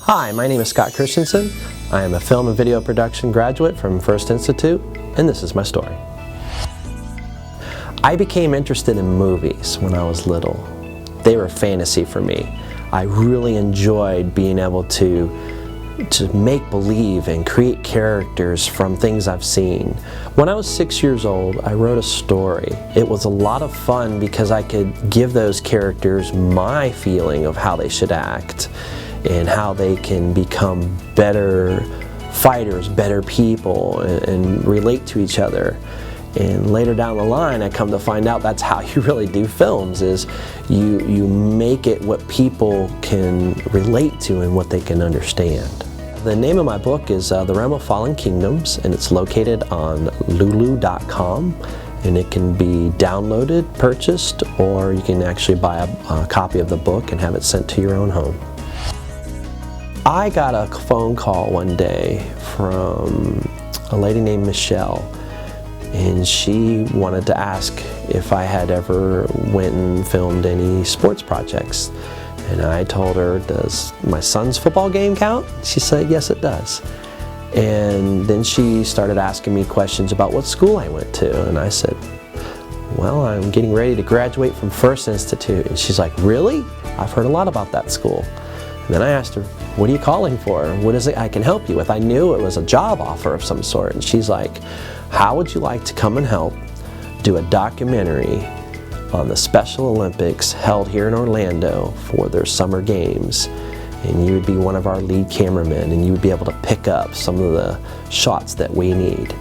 Hi, my name is Scott Christianson. I am a film and video production graduate from F.I.R.S.T Institute, and this is my story. I became interested in movies when I was little. They were fantasy for me. I really enjoyed being able to make believe and create characters from things I've seen. When I was 6 years old, I wrote a story. It was a lot of fun because I could give those characters my feeling of how they should act and how they can become better fighters, better people, and relate to each other. And later down the line, I come to find out that's how you really do films, is you make it what people can relate to and what they can understand. The name of my book is The Realm of Fallen Kingdoms, and it's located on lulu.com, and it can be downloaded, purchased, or you can actually buy a copy of the book and have it sent to your own home. I got a phone call one day from a lady named Michelle, and she wanted to ask if I had ever went and filmed any sports projects. And I told her, does my son's football game count? She said, yes, it does. And then she started asking me questions about what school I went to. And I said, well, I'm getting ready to graduate from F.I.R.S.T Institute. And she's like, really? I've heard a lot about that school. And then I asked her, what are you calling for? What is it I can help you with? I knew it was a job offer of some sort. And she's like, how would you like to come and help do a documentary on the Special Olympics held here in Orlando for their summer games? And you would be one of our lead cameramen, and you would be able to pick up some of the shots that we need.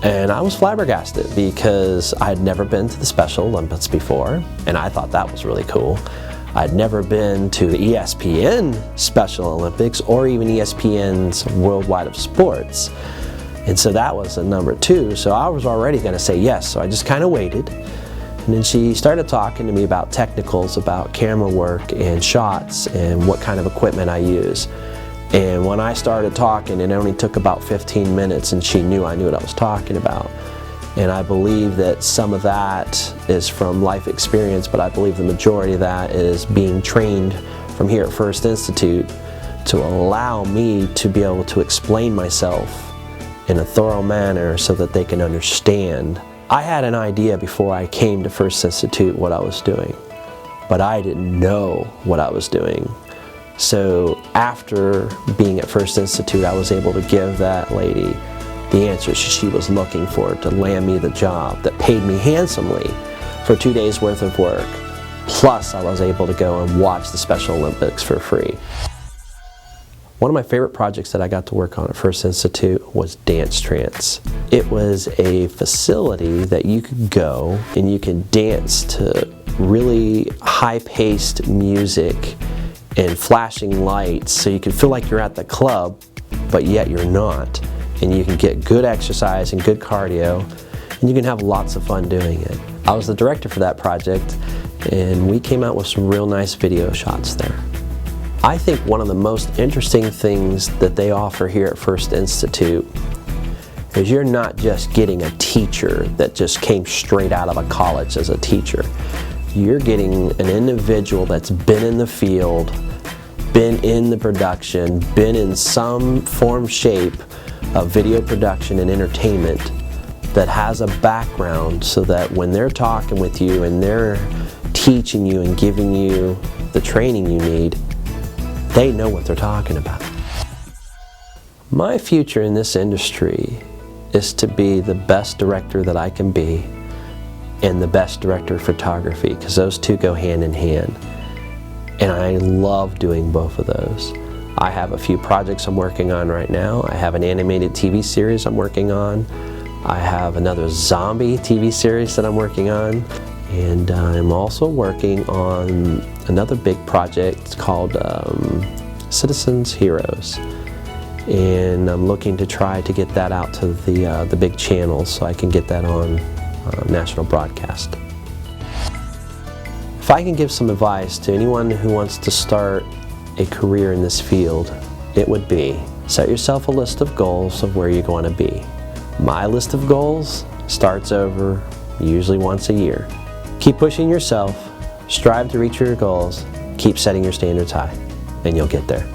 And I was flabbergasted because I had never been to the Special Olympics before, and I thought that was really cool. I'd never been to the ESPN Special Olympics or even ESPN's Worldwide of Sports. And so that was a number two, so I was already going to say yes, so I just kind of waited. And then she started talking to me about technicals, about camera work and shots and what kind of equipment I use. And when I started talking, it only took about 15 minutes, and she knew I knew what I was talking about. And I believe that some of that is from life experience, but I believe the majority of that is being trained from here at F.I.R.S.T Institute to allow me to be able to explain myself in a thorough manner so that they can understand. I had an idea before I came to F.I.R.S.T Institute what I was doing, but I didn't know what I was doing. So after being at F.I.R.S.T Institute, I was able to give that lady the answers she was looking for to land me the job that paid me handsomely for 2 days worth of work. Plus, I was able to go and watch the Special Olympics for free. One of my favorite projects that I got to work on at F.I.R.S.T Institute was Dance Trance. It was a facility that you could go and you can dance to really high-paced music and flashing lights, so you can feel like you're at the club, but yet you're not. And you can get good exercise and good cardio, and you can have lots of fun doing it. I was the director for that project, and we came out with some real nice video shots there. I think one of the most interesting things that they offer here at F.I.R.S.T Institute is you're not just getting a teacher that just came straight out of a college as a teacher. You're getting an individual that's been in the field, been in the production, been in some form, shape of video production and entertainment, that has a background so that when they're talking with you and they're teaching you and giving you the training you need, they know what they're talking about. My future in this industry is to be the best director that I can be and the best director of photography, because those two go hand in hand. And I love doing both of those. I have a few projects I'm working on right now. I have an animated TV series I'm working on. I have another zombie TV series that I'm working on. And I'm also working on another big project called Citizens Heroes. And I'm looking to try to get that out to the big channels so I can get that on national broadcast. If I can give some advice to anyone who wants to start a career in this field, it would be, set yourself a list of goals of where you're going to be. My list of goals starts over usually once a year. Keep pushing yourself, strive to reach your goals, keep setting your standards high, and you'll get there.